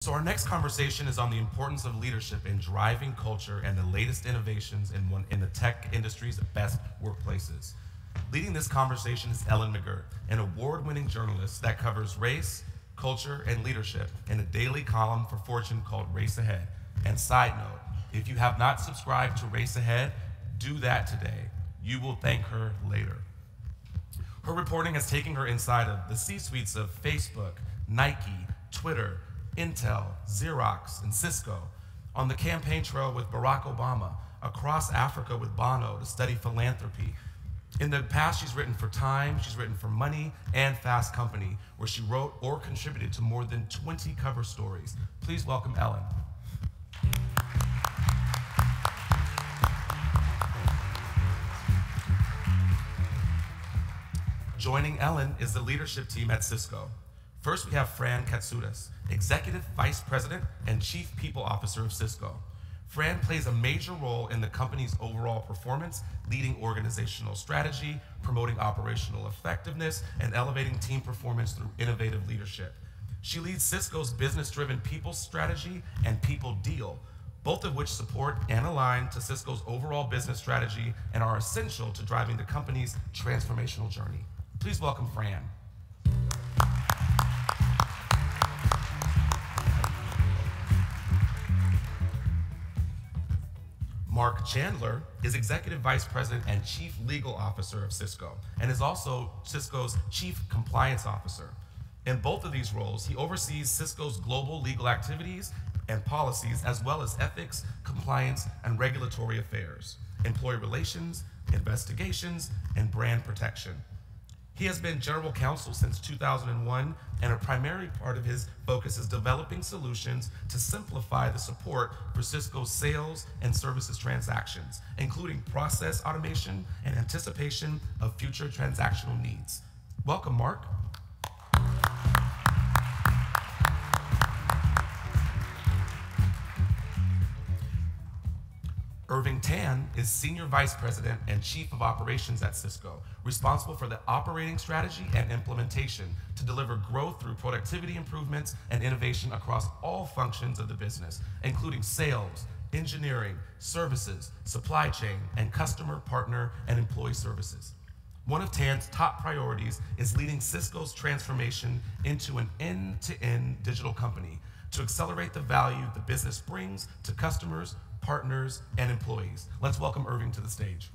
So our next conversation is on the importance of leadership in driving culture and the latest innovations in the tech industry's best workplaces. Leading this conversation is Ellen McGirt, an award-winning journalist that covers race, culture, and leadership in a daily column for Fortune called Race Ahead. And side note, if you have not subscribed to Race Ahead, do that today. You will thank her later. Her reporting has taken her inside of the C-suites of Facebook, Nike, Twitter, Intel, Xerox, and Cisco, on the campaign trail with Barack Obama, across Africa with Bono to study philanthropy. In the past, she's written for Time, she's written for Money, and Fast Company, where she wrote or contributed to more than 20 cover stories. Please welcome Ellen. Joining Ellen is the leadership team at Cisco. First, we have Fran Katsoudas, Executive Vice President and Chief People Officer of Cisco. Fran plays a major role in the company's overall performance, leading organizational strategy, promoting operational effectiveness, and elevating team performance through innovative leadership. She leads Cisco's business-driven people strategy and people deal, both of which support and align to Cisco's overall business strategy and are essential to driving the company's transformational journey. Please welcome Fran. Mark Chandler is Executive Vice President and Chief Legal Officer of Cisco, and is also Cisco's Chief Compliance Officer. In both of these roles, he oversees Cisco's global legal activities and policies, as well as ethics, compliance, and regulatory affairs, employee relations, investigations, and brand protection. He has been general counsel since 2001, and a primary part of his focus is developing solutions to simplify the support for Cisco's sales and services transactions, including process automation and anticipation of future transactional needs. Welcome, Mark. Irving Tan is Senior Vice President and Chief of Operations at Cisco, responsible for the operating strategy and implementation to deliver growth through productivity improvements and innovation across all functions of the business, including sales, engineering, services, supply chain, and customer, partner, and employee services. One of Tan's top priorities is leading Cisco's transformation into an end-to-end digital company to accelerate the value the business brings to customers, partners, and employees. Let's welcome Irving to the stage.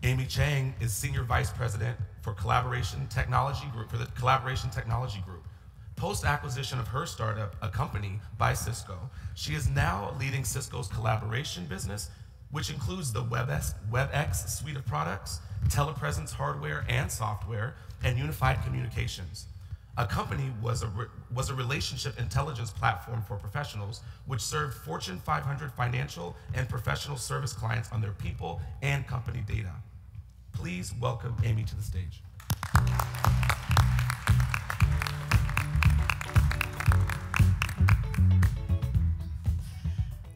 Amy Chang is Senior Vice President for Collaboration Technology Group, for the Collaboration Technology Group. Post-acquisition of her startup, a company by Cisco, she is now leading Cisco's collaboration business, which includes the WebEx suite of products, telepresence hardware and software, and unified communications. A company was a relationship intelligence platform for professionals, which served Fortune 500 financial and professional service clients on their people and company data. Please welcome Amy to the stage.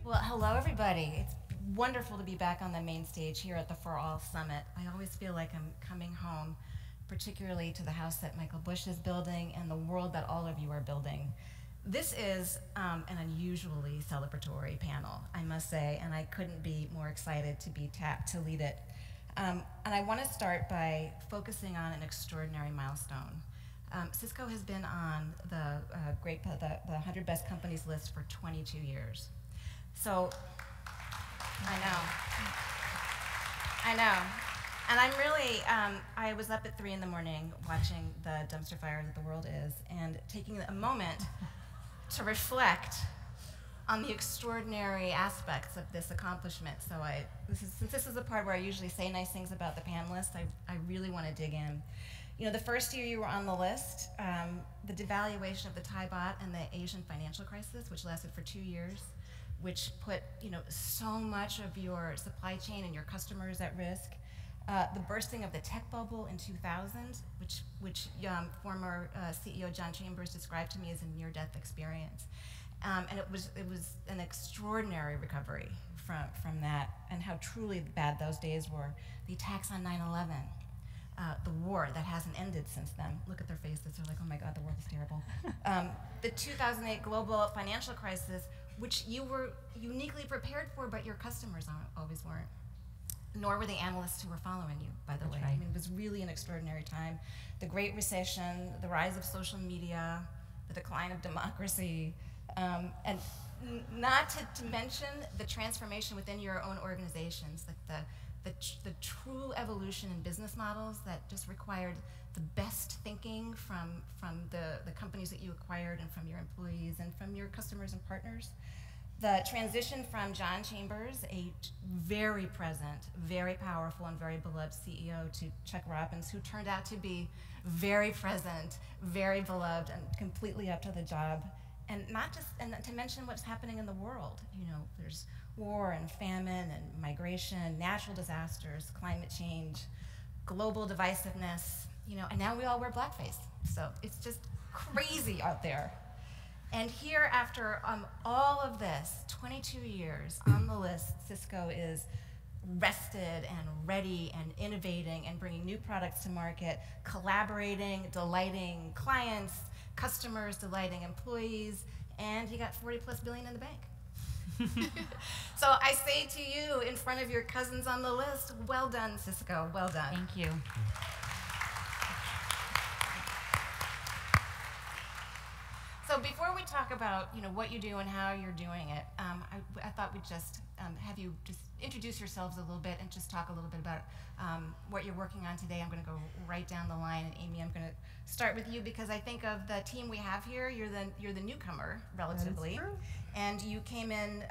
Well, hello everybody. It's wonderful to be back on the main stage here at the For All Summit. I always feel like I'm coming home, particularly to the house that Michael Bush is building and the world that all of you are building. This is an unusually celebratory panel, I must say, and I couldn't be more excited to be tapped to lead it. And I want to start by focusing on an extraordinary milestone. Cisco has been on the 100 Best Companies list for 22 years. So, I know. And I'm really, I was up at 3 in the morning watching the dumpster fire that the world is and taking a moment to reflect on the extraordinary aspects of this accomplishment. So since this is the part where I usually say nice things about the panelists, I really want to dig in. You know, the first year you were on the list, the devaluation of the Thai baht and the Asian financial crisis, which lasted for 2 years, which put so much of your supply chain and your customers at risk. The bursting of the tech bubble in 2000, which former CEO John Chambers described to me as a near-death experience. And it was an extraordinary recovery from that, and how truly bad those days were. The attacks on 9/11, the war that hasn't ended since then. Look at their faces. They're like, oh my God, the world is terrible. The 2008 global financial crisis, which you were uniquely prepared for, but your customers always weren't. Nor were the analysts who were following you, by the way. Right. I mean, it was really an extraordinary time. The Great Recession, the rise of social media, the decline of democracy, and not to mention the transformation within your own organizations, like the true evolution in business models that just required the best thinking from the companies that you acquired and from your employees and from your customers and partners. The transition from John Chambers, a very present, very powerful, and very beloved CEO, to Chuck Robbins, who turned out to be very present, very beloved, and completely up to the job. And not just, and to mention what's happening in the world. You know, there's war and famine and migration, natural disasters, climate change, global divisiveness, you know, and now we all wear blackface. So it's just crazy out there. And here, after all of this, 22 years on the list, Cisco is rested and ready and innovating and bringing new products to market, collaborating, delighting clients, customers, delighting employees, and you got 40+ billion in the bank. So I say to you, in front of your cousins on the list, well done, Cisco, well done. Thank you. So before we talk about what you do and how you're doing it, I thought we'd just have you just introduce yourselves a little bit and just talk a little bit about what you're working on today. I'm going to go right down the line, and Amy, I'm going to start with you because I think of the team we have here, you're the newcomer relatively, That is true. and you came in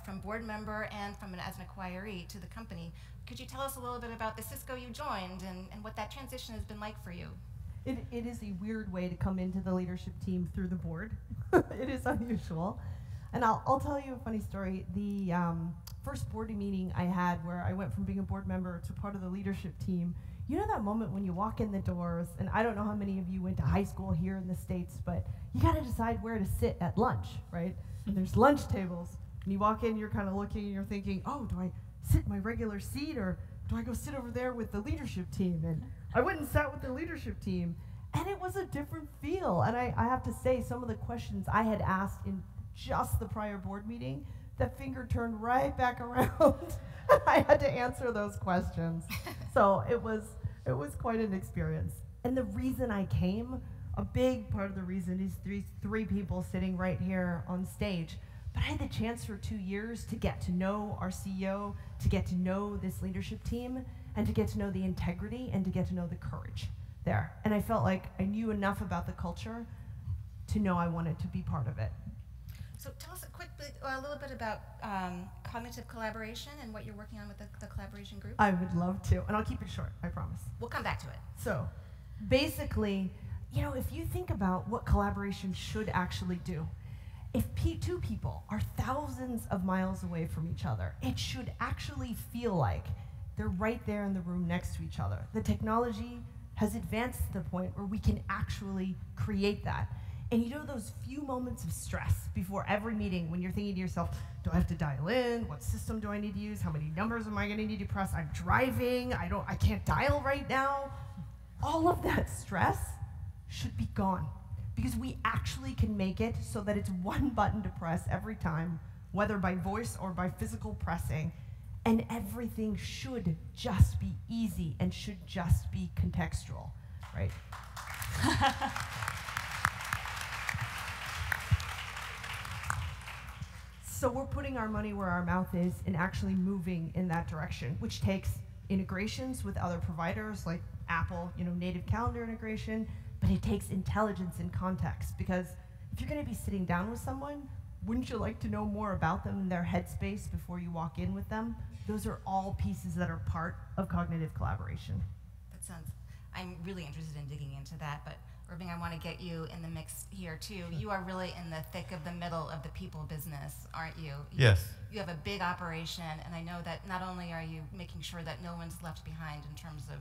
from board member and as an acquiree to the company. Could you tell us a little bit about the Cisco you joined and what that transition has been like for you? It is a weird way to come into the leadership team through the board. It is unusual. And I'll tell you a funny story. The first board meeting I had where I went from being a board member to part of the leadership team, you know that moment when you walk in the doors, and I don't know how many of you went to high school here in the States, but you gotta decide where to sit at lunch, right? And there's lunch tables, and you walk in, you're kind of looking, and you're thinking, oh, do I sit in my regular seat, or do I go sit over there with the leadership team? And I went and sat with the leadership team, and it was a different feel. And I have to say, some of the questions I had asked in just the prior board meeting, the finger turned right back around. I had to answer those questions. So it was quite an experience. And the reason I came, a big part of the reason is three people sitting right here on stage. But I had the chance for 2 years to get to know our CEO, to get to know this leadership team, and to get to know the integrity and to get to know the courage there. And I felt like I knew enough about the culture to know I wanted to be part of it. So tell us a little bit about cognitive collaboration and what you're working on with the collaboration group. I would love to, and I'll keep it short, I promise. We'll come back to it. So basically, if you think about what collaboration should actually do, if two people are thousands of miles away from each other, it should actually feel like they're right there in the room next to each other. The technology has advanced to the point where we can actually create that. And those few moments of stress before every meeting when you're thinking to yourself, do I have to dial in? What system do I need to use? How many numbers am I going to need to press? I'm driving. I can't dial right now. All of that stress should be gone because we actually can make it so that it's one button to press every time, whether by voice or by physical pressing, and everything should just be easy and should just be contextual, right? So we're putting our money where our mouth is and actually moving in that direction, which takes integrations with other providers like Apple, native calendar integration, but it takes intelligence and context, because if you're going to be sitting down with someone, wouldn't you like to know more about them and their headspace before you walk in with them? Those are all pieces that are part of cognitive collaboration. I'm really interested in digging into that, but Irving, I want to get you in the mix here too. You are really in the thick of the middle of the people business, aren't you? Yes. You have a big operation, and I know that not only are you making sure that no one's left behind in terms of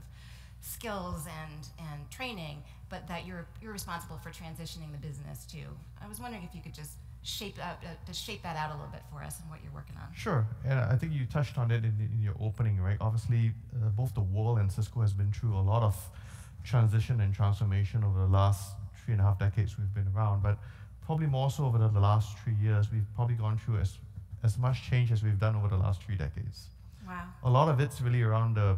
skills and training, but that you're responsible for transitioning the business too. I was wondering if you could just shape that out a little bit for us and what you're working on. Sure, and I think you touched on it in your opening, right? Obviously, both the world and Cisco has been through a lot of transition and transformation over the last 3.5 decades we've been around, but probably more so over the last 3 years, we've probably gone through as much change as we've done over the last 3 decades. Wow. A lot of it's really around the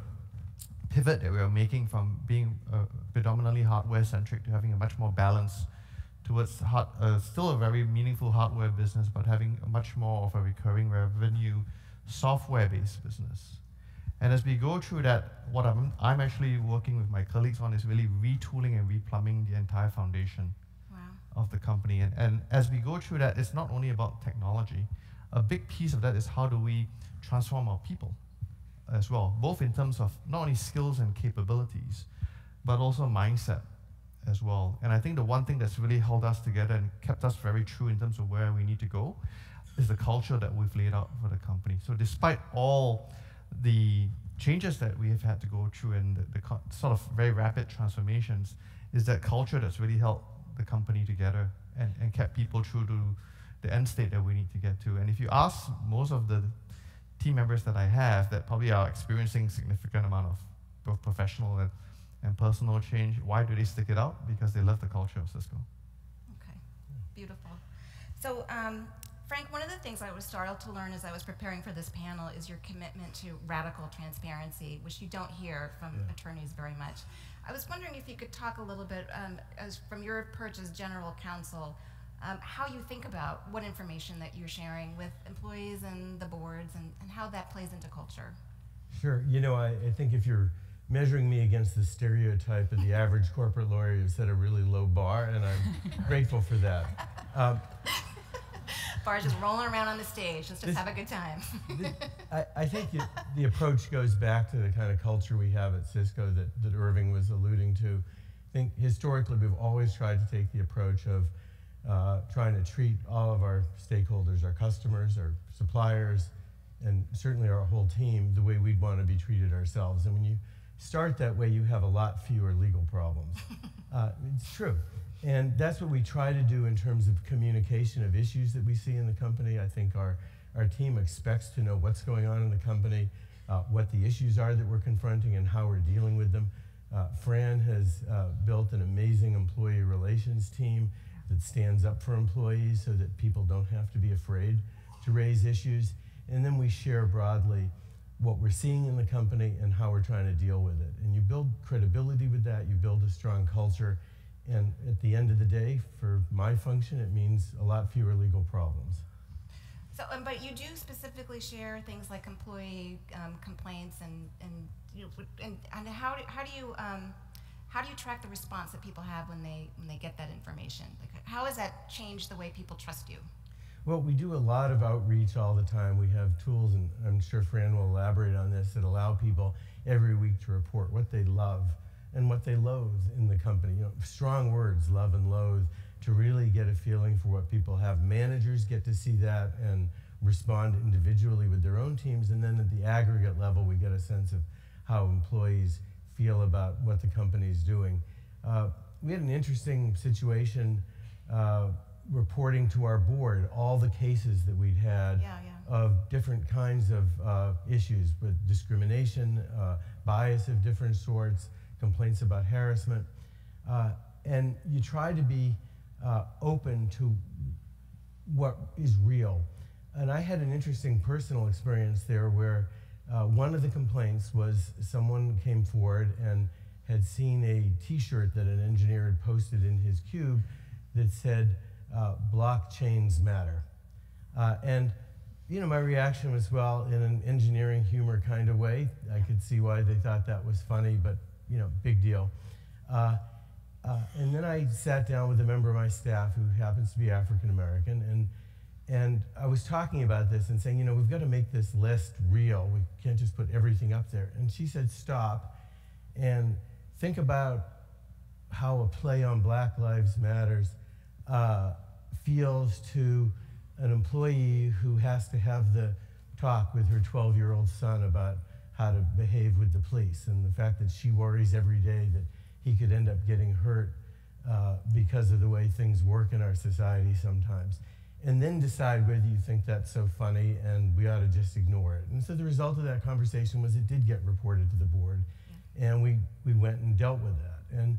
pivot that we are making from being predominantly hardware-centric to having a much more balanced towards still a very meaningful hardware business, but having much more of a recurring revenue software-based business. And as we go through that, what I'm actually working with my colleagues on is really retooling and replumbing the entire foundation of the company. And as we go through that, it's not only about technology. A big piece of that is how do we transform our people as well, both in terms of not only skills and capabilities, but also mindset as well. And I think the one thing that's really held us together and kept us very true in terms of where we need to go is the culture that we've laid out for the company. So despite all the changes that we have had to go through and the sort of very rapid transformations, is that culture that's really held the company together and kept people true to the end state that we need to get to. And if you ask most of the team members that I have that probably are experiencing significant amount of both professional and personal change, why do they stick it out? Because they love the culture of Cisco. Okay, beautiful. So, Frank, one of the things I was startled to learn as I was preparing for this panel is your commitment to radical transparency, which you don't hear from attorneys very much. I was wondering if you could talk a little bit, as from your perch as general counsel, how you think about what information that you're sharing with employees and the boards and how that plays into culture. Sure. You know, I think if you're measuring me against the stereotype of the average corporate lawyer, you've set a really low bar, and I'm grateful for that. Bar's just rolling around on the stage. Let's just have a good time. I think the approach goes back to the kind of culture we have at Cisco that Irving was alluding to. I think historically we've always tried to take the approach of trying to treat all of our stakeholders, our customers, our suppliers, and certainly our whole team the way we'd want to be treated ourselves. And when you start that way, you have a lot fewer legal problems. It's true. And that's what we try to do in terms of communication of issues that we see in the company. I think our team expects to know what's going on in the company, what the issues are that we're confronting, and how we're dealing with them. Fran has built an amazing employee relations team that stands up for employees so that people don't have to be afraid to raise issues. And then we share broadly what we're seeing in the company and how we're trying to deal with it. And you build credibility with that, you build a strong culture, and at the end of the day, for my function, it means a lot fewer legal problems. So, but you do specifically share things like employee complaints and how do you track the response that people have when they get that information? Like, how has that changed the way people trust you? Well, we do a lot of outreach all the time. We have tools, and I'm sure Fran will elaborate on this, that allow people every week to report what they love and what they loathe in the company. You know, strong words, love and loathe, to really get a feeling for what people have. Managers get to see that and respond individually with their own teams, and then at the aggregate level, we get a sense of how employees feel about what the company's doing. We had an interesting situation reporting to our board all the cases that we'd had of different kinds of issues with discrimination, bias of different sorts, complaints about harassment, and you try to be open to what is real. And I had an interesting personal experience there where one of the complaints was someone came forward and had seen a t-shirt that an engineer had posted in his cube that said, blockchains matter. And you know, my reaction was, well, in an engineering humor kind of way. I could see why they thought that was funny, but you know, big deal. And then I sat down with a member of my staff who happens to be African American, and I was talking about this and saying, you know, we've got to make this list real. We can't just put everything up there. And she said, stop and think about how a play on Black Lives Matters feels to an employee who has to have the talk with her 12-year-old son about how to behave with the police, and the fact that she worries every day that he could end up getting hurt because of the way things work in our society sometimes. and then decide whether you think that's so funny and we ought to just ignore it. And so the result of that conversation was it did get reported to the board, and we went and dealt with that. And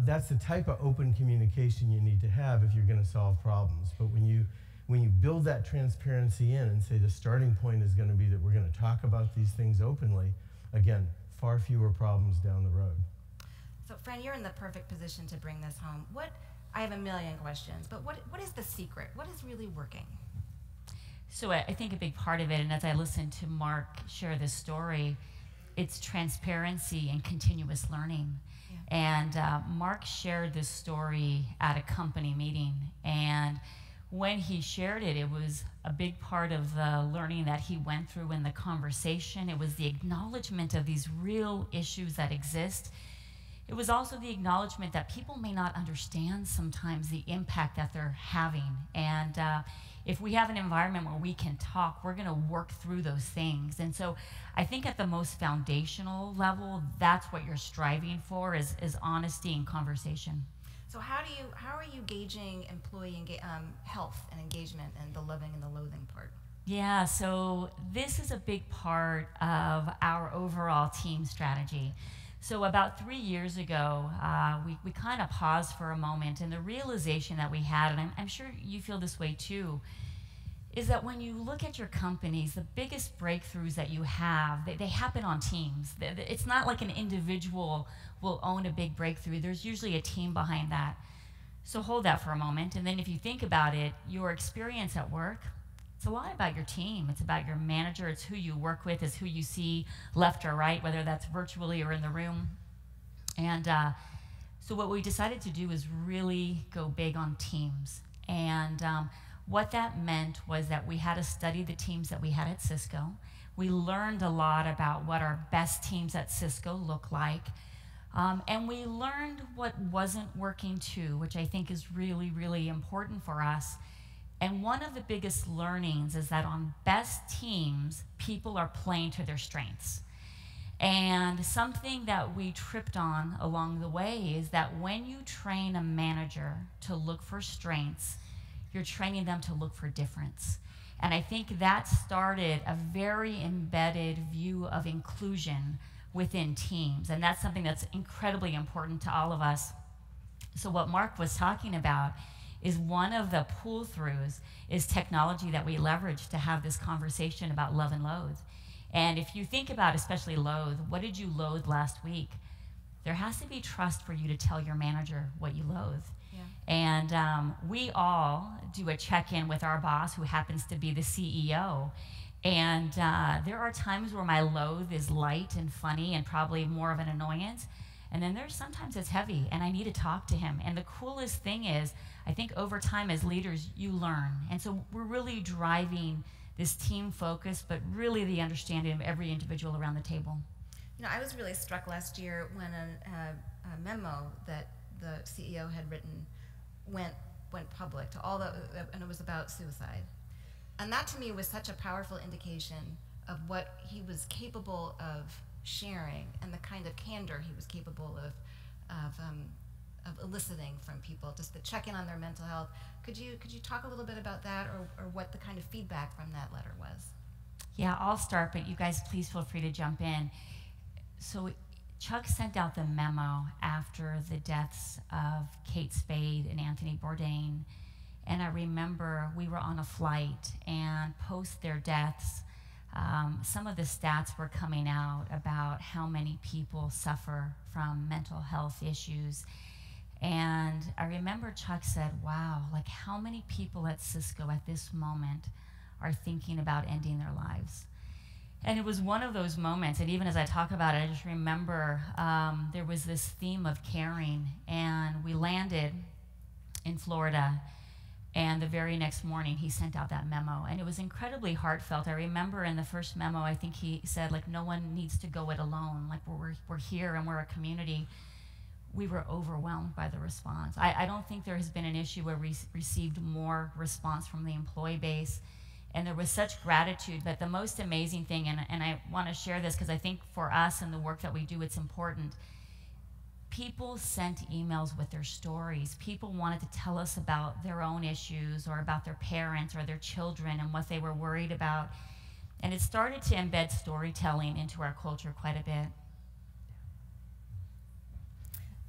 that's the type of open communication you need to have if you're going to solve problems. But when you build that transparency in and say the starting point is going to be that we're going to talk about these things openly, again, far fewer problems down the road. So, Fran, you're in the perfect position to bring this home. I have a million questions, but what is the secret? What is really working? So I think a big part of it, and as I listened to Mark share this story, it's transparency and continuous learning. Yeah. And Mark shared this story at a company meeting, and when he shared it, it was a big part of the learning that he went through in the conversation. It was the acknowledgement of these real issues that exist. It was also the acknowledgement that people may not understand sometimes the impact that they're having. And if we have an environment where we can talk, we're going to work through those things. And so I think at the most foundational level, that's what you're striving for is honesty and conversation. So how are you gauging employee health and engagement and the loving and the loathing part? Yeah, so this is a big part of our overall team strategy. So about 3 years ago, we kind of paused for a moment, and the realization that we had, and I'm sure you feel this way too, is that when you look at your companies, the biggest breakthroughs that you have, they happen on teams. It's not like an individual will own a big breakthrough. There's usually a team behind that. So hold that for a moment, and then if you think about it, your experience at work, it's a lot about your team. It's about your manager. It's who you work with. It's who you see left or right, whether that's virtually or in the room. And so what we decided to do is really go big on teams. And what that meant was that we had to study the teams that we had at Cisco. We learned a lot about what our best teams at Cisco look like. And we learned what wasn't working too, which I think is really, really important for us. And one of the biggest learnings is that on best teams, people are playing to their strengths. And something that we tripped on along the way is that when you train a manager to look for strengths, you're training them to look for difference. And I think that started a very embedded view of inclusion within teams. And that's something that's incredibly important to all of us. So what Mark was talking about is one of the pull-throughs is technology that we leverage to have this conversation about love and loathe. And if you think about especially loathe, what did you loathe last week? There has to be trust for you to tell your manager what you loathe. Yeah. And we all do a check-in with our boss, who happens to be the CEO. And there are times where my loathe is light and funny and probably more of an annoyance. And then there's sometimes it's heavy, and I need to talk to him. And the coolest thing is, I think over time as leaders, you learn. And so we're really driving this team focus, but really the understanding of every individual around the table. You know, I was really struck last year when a memo that the CEO had written went public to all and it was about suicide. And that to me was such a powerful indication of what he was capable of sharing and the kind of candor he was capable of eliciting from people, just to check in on their mental health. Could you talk a little bit about that, or what the kind of feedback from that letter was? Yeah, I'll start, but you guys please feel free to jump in. So Chuck sent out the memo after the deaths of Kate Spade and Anthony Bourdain, and I remember we were on a flight, and post their deaths, some of the stats were coming out about how many people suffer from mental health issues. And I remember Chuck said, wow, like how many people at Cisco at this moment are thinking about ending their lives? And it was one of those moments, and even as I talk about it, I just remember there was this theme of caring, and we landed in Florida, and the very next morning he sent out that memo, and it was incredibly heartfelt. I remember in the first memo, I think he said, like, no one needs to go it alone, like we're here and we're a community. We were overwhelmed by the response. I don't think there has been an issue where we received more response from the employee base, and there was such gratitude. But the most amazing thing, and I want to share this because I think for us and the work that we do, it's important, people sent emails with their stories. People wanted to tell us about their own issues or about their parents or their children and what they were worried about. And it started to embed storytelling into our culture quite a bit.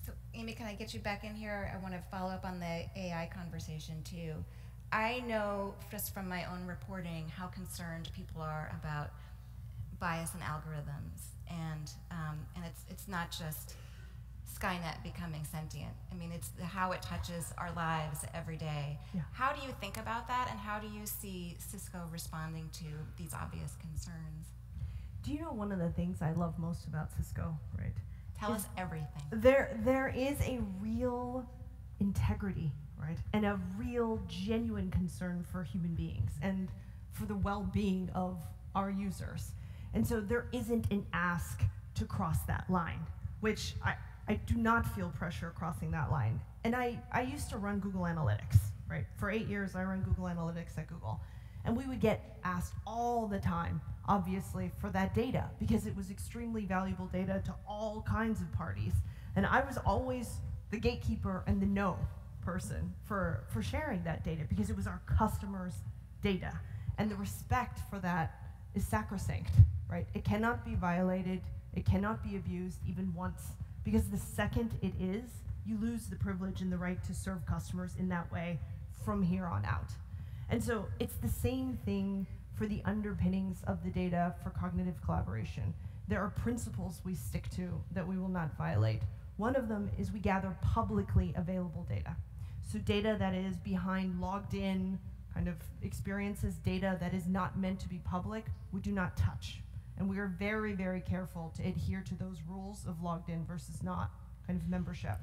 So, Amy, can I get you back in here? I want to follow up on the AI conversation too. I know just from my own reporting how concerned people are about bias in algorithms, and it's not just Skynet becoming sentient. I mean, it's how it touches our lives every day. Yeah. How do you think about that, and how do you see Cisco responding to these obvious concerns? Do you know one of the things I love most about Cisco, right? Tell us everything. There is a real integrity, right? And a real genuine concern for human beings and for the well-being of our users. And so there isn't an ask to cross that line, which I do not feel pressure crossing that line. And I used to run Google Analytics, right? For 8 years, I ran Google Analytics at Google. And we would get asked all the time, obviously, for that data, because it was extremely valuable data to all kinds of parties. And I was always the gatekeeper and the no person for sharing that data, because it was our customers' data. And the respect for that is sacrosanct, right? It cannot be violated, it cannot be abused even once, because the second it is, you lose the privilege and the right to serve customers in that way from here on out. And so it's the same thing for the underpinnings of the data for cognitive collaboration. There are principles we stick to that we will not violate. One of them is we gather publicly available data. So data that is behind logged in kind of experiences, data that is not meant to be public, we do not touch. And we are very, very careful to adhere to those rules of logged in versus not kind of membership.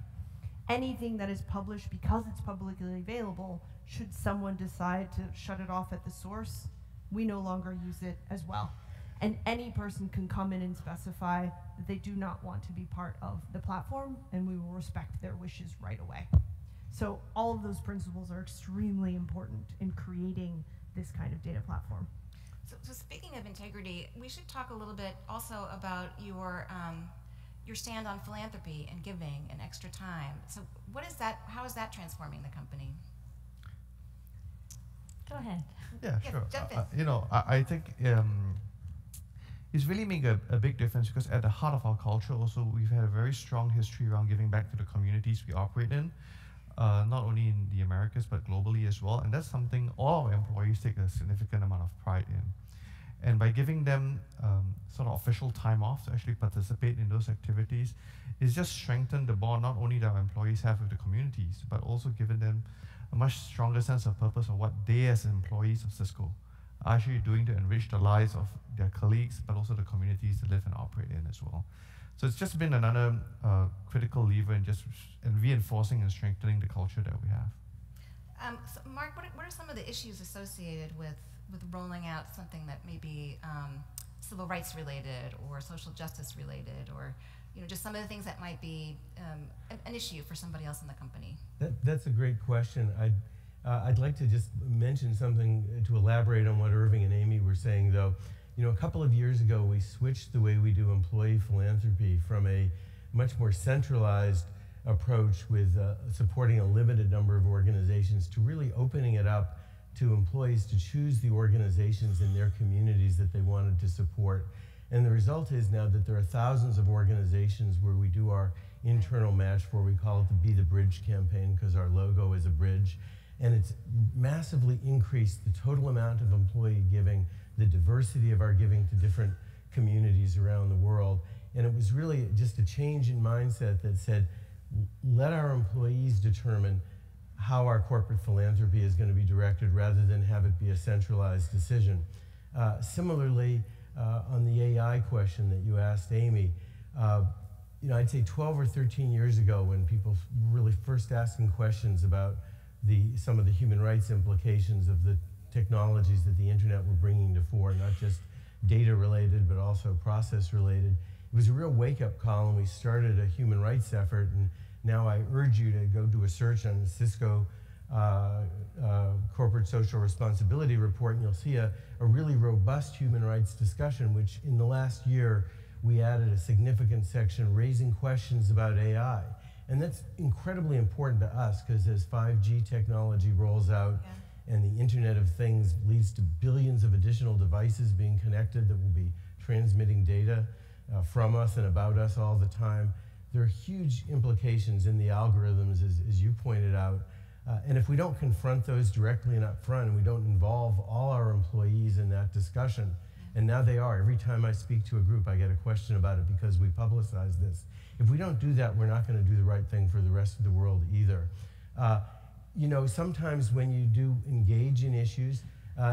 Anything that is published because it's publicly available, should someone decide to shut it off at the source, we no longer use it as well. And any person can come in and specify that they do not want to be part of the platform, and we will respect their wishes right away. So all of those principles are extremely important in creating this kind of data platform. So speaking of integrity, we should talk a little bit also about your stand on philanthropy and giving and extra time. So what is that? How is that transforming the company? Go ahead. Yeah, Yeah, sure. jump in. You know, I think it's really making a big difference, because at the heart of our culture also, we've had a very strong history around giving back to the communities we operate in, not only in the Americas, but globally as well. And that's something all our employees take a significant amount of pride in. And by giving them sort of official time off to actually participate in those activities, it's just strengthened the bond not only that our employees have with the communities, but also given them a much stronger sense of purpose of what they as employees of Cisco are actually doing to enrich the lives of their colleagues, but also the communities they live and operate in as well. So it's just been another critical lever in just reinforcing and strengthening the culture that we have. So Mark, what are some of the issues associated with rolling out something that may be civil rights related or social justice related, or just some of the things that might be an issue for somebody else in the company? That's a great question. I'd like to just mention something to elaborate on what Irving and Amy were saying, though. A couple of years ago, we switched the way we do employee philanthropy from a much more centralized approach with supporting a limited number of organizations to really opening it up to employees to choose the organizations in their communities that they wanted to support. And the result is now that there are thousands of organizations where we do our internal match, where we call it the Be the Bridge campaign, because our logo is a bridge. And it's massively increased the total amount of employee giving, the diversity of our giving to different communities around the world. And it was really just a change in mindset that said, let our employees determine how our corporate philanthropy is going to be directed, rather than have it be a centralized decision. Similarly, on the AI question that you asked Amy, I'd say 12 or 13 years ago, when people really first asking questions about some of the human rights implications of the technologies that the internet were bringing to fore, not just data related, but also process related, it was a real wake-up call, and we started a human rights effort. And now I urge you to go do a search on the Cisco Corporate Social Responsibility Report, and you'll see a really robust human rights discussion, which in the last year we added a significant section raising questions about AI. And that's incredibly important to us because as 5G technology rolls out and the Internet of Things leads to billions of additional devices being connected that will be transmitting data from us and about us all the time, there are huge implications in the algorithms, as you pointed out. And if we don't confront those directly and up front, and we don't involve all our employees in that discussion, and now they are. Every time I speak to a group, I get a question about it because we publicize this. If we don't do that, we're not going to do the right thing for the rest of the world either. You know, sometimes when you do engage in issues,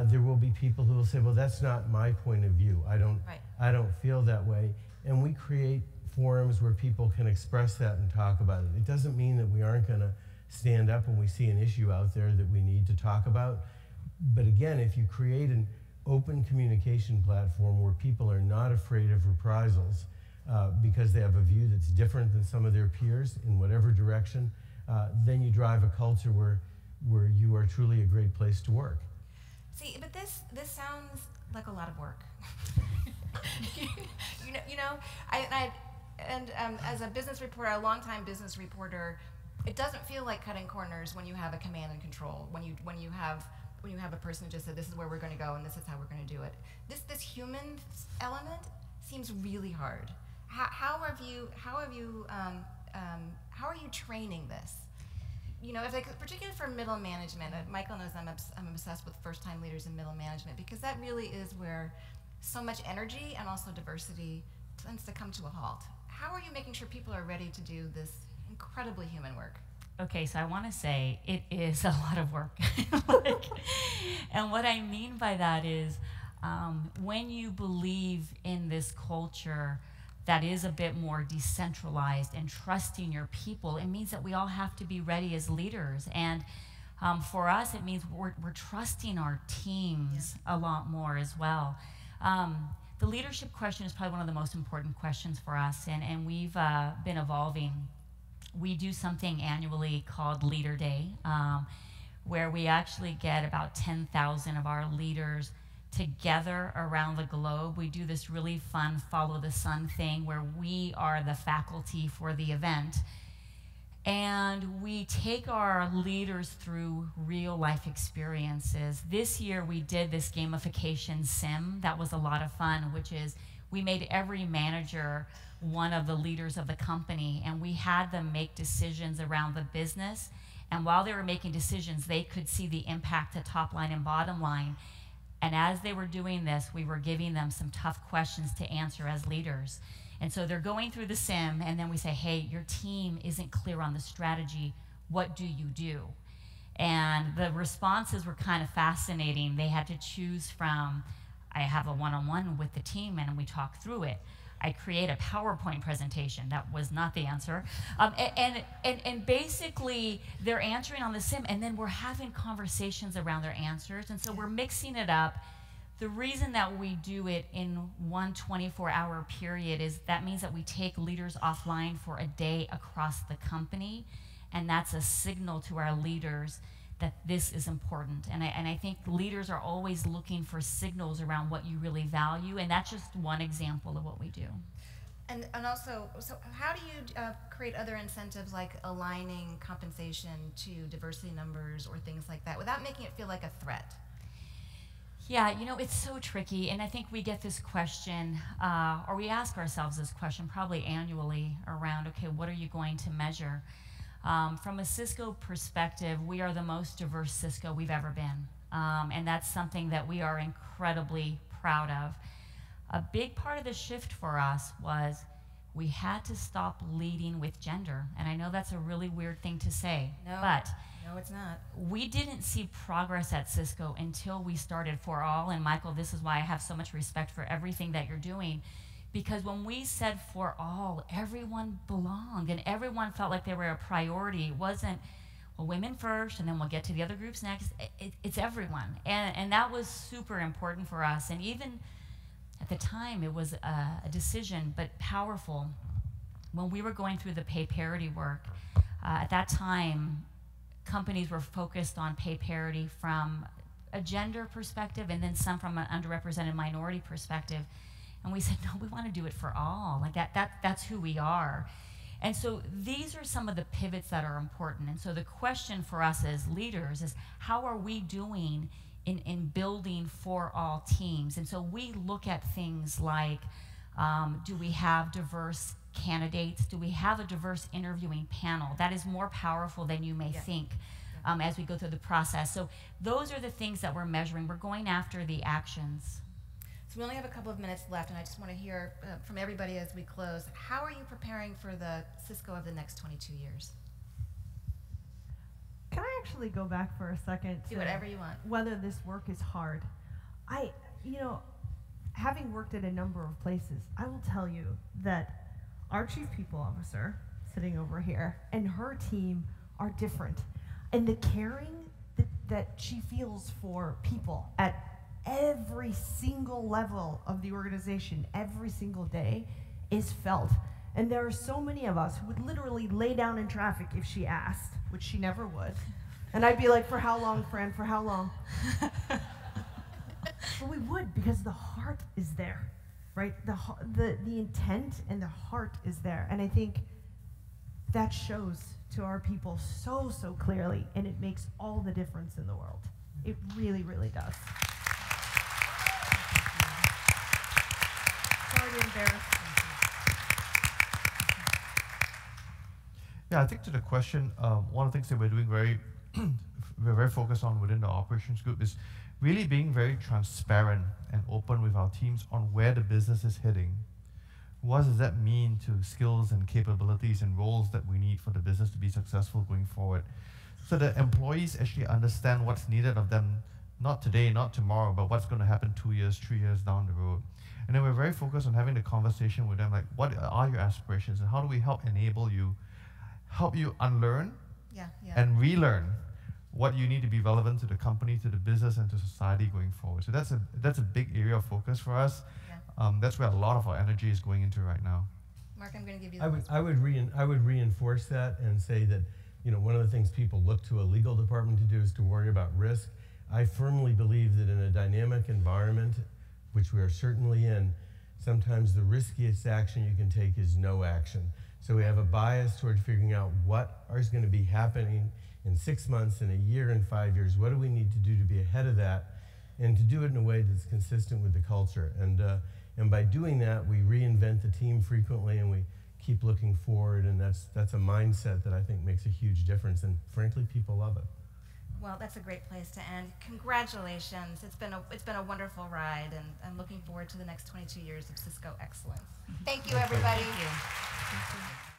there will be people who will say, well, that's not my point of view. I don't feel that way. And we create forums where people can express that and talk about it. It doesn't mean that we aren't going to stand up when we see an issue out there that we need to talk about. But again, if you create an open communication platform where people are not afraid of reprisals because they have a view that's different than some of their peers in whatever direction, then you drive a culture where you are truly a great place to work. See, but this sounds like a lot of work. As a business reporter, a longtime business reporter, it doesn't feel like cutting corners when you have a command and control. When you have a person who just said, this is where we're going to go and this is how we're going to do it. This human element seems really hard. How are you training this? You know, particularly for middle management, Michael knows I'm obsessed with first-time leaders in middle management because that really is where so much energy and also diversity tends to come to a halt. How are you making sure people are ready to do this incredibly human work? Okay, so I want to say it is a lot of work. And what I mean by that is when you believe in this culture that is a bit more decentralized and trusting your people, it means that we all have to be ready as leaders. And for us, it means we're trusting our teams a lot more as well. The leadership question is probably one of the most important questions for us, and we've been evolving. We do something annually called Leader Day, where we actually get about 10,000 of our leaders together around the globe. We do this really fun follow the sun thing where we are the faculty for the event. And we take our leaders through real life experiences. This year we did this gamification sim. That was a lot of fun, which is we made every manager one of the leaders of the company, and we had them make decisions around the business. And while they were making decisions, they could see the impact to top line and bottom line. And as they were doing this, we were giving them some tough questions to answer as leaders. And so they're going through the sim, and then we say, hey, your team isn't clear on the strategy. What do you do? And the responses were kind of fascinating. They had to choose from, I have a one-on-one with the team, and we talk through it. I create a PowerPoint presentation. That was not the answer. And basically, they're answering on the sim, and then we're having conversations around their answers. And so we're mixing it up. The reason that we do it in one 24-hour period is that means that we take leaders offline for a day across the company, and that's a signal to our leaders that this is important. And I think leaders are always looking for signals around what you really value, and that's just one example of what we do. And also, so how do you create other incentives like aligning compensation to diversity numbers or things like that without making it feel like a threat? Yeah, you know, it's so tricky, and I think we get this question, or we ask ourselves this question probably annually around, okay, what are you going to measure? From a Cisco perspective, we are the most diverse Cisco we've ever been, and that's something that we are incredibly proud of. A big part of the shift for us was we had to stop leading with gender, and I know that's a really weird thing to say, but no, it's not. We didn't see progress at Cisco until we started For All, and Michael, this is why I have so much respect for everything that you're doing, because when we said For All, everyone belonged, and everyone felt like they were a priority. It wasn't, well, women first, and then we'll get to the other groups next. It's everyone, and that was super important for us, and even at the time, it was a decision, but powerful. When we were going through the pay parity work, at that time, companies were focused on pay parity from a gender perspective and then some from an underrepresented minority perspective. And we said, no, we want to do it for all. Like that's who we are. And so these are some of the pivots that are important. And so the question for us as leaders is, how are we doing in building for all teams? And so we look at things like, do we have diverse candidates? Do we have a diverse interviewing panel? That is more powerful than you may think as we go through the process. So those are the things that we're measuring. We're going after the actions. So we only have a couple of minutes left, and I just want to hear from everybody as we close. How are you preparing for the Cisco of the next 22 years? Can I actually go back for a second to do whatever you want. Whether this work is hard? Having worked at a number of places, I will tell you that our chief people officer, sitting over here, and her team are different. And the caring that she feels for people at every single level of the organization, every single day, is felt. And there are so many of us who would literally lay down in traffic if she asked, which she never would. And I'd be like, for how long, Fran, for how long? But we would, because the heart is there, right? The intent and the heart is there. And I think that shows to our people so, so clearly, and it makes all the difference in the world. It really, really does. Sorry to embarrass you. Yeah, I think to the question, one of the things that we're doing we're very focused on within the operations group is really being very transparent and open with our teams on where the business is heading. What does that mean to skills and capabilities and roles that we need for the business to be successful going forward? So that employees actually understand what's needed of them, not today, not tomorrow, but what's going to happen 2 years, 3 years down the road. And then we're very focused on having the conversation with them, like, what are your aspirations and how do we help enable you, help you unlearn and relearn what you need to be relevant to the company, to the business, and to society going forward. So that's a big area of focus for us. Yeah. That's where a lot of our energy is going into right now. Mark, I'm going to give you the I would reinforce that and say that, one of the things people look to a legal department to do is to worry about risk. I firmly believe that in a dynamic environment, which we are certainly in, sometimes the riskiest action you can take is no action. So we have a bias toward figuring out what is going to be happening in 6 months, in a year, in 5 years. What do we need to do to be ahead of that, and to do it in a way that's consistent with the culture? And by doing that, we reinvent the team frequently, and we keep looking forward. And that's a mindset that I think makes a huge difference. And frankly, people love it. Well, that's a great place to end. Congratulations. It's been a wonderful ride, and I'm looking forward to the next 22 years of Cisco excellence. Thank you, everybody. Thank you.